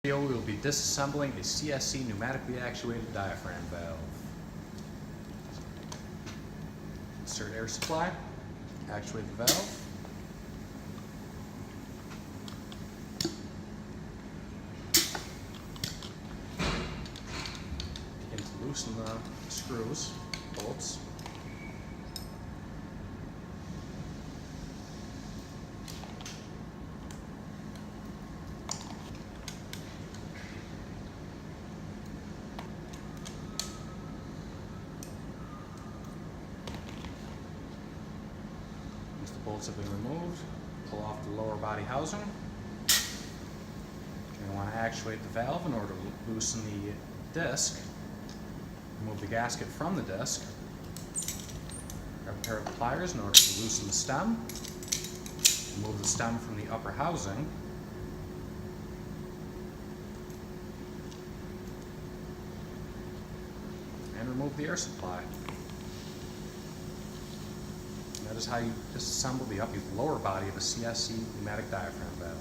We will be disassembling a CSE pneumatically actuated diaphragm valve. Insert air supply, actuate the valve. Begin to loosen the screws, bolts. Once the bolts have been removed, pull off the lower body housing. You're going to want to actuate the valve in order to loosen the disc. Remove the gasket from the disc. Grab a pair of pliers in order to loosen the stem. Remove the stem from the upper housing. And remove the air supply. And that is how you disassemble the lower body of a CSE pneumatic diaphragm valve.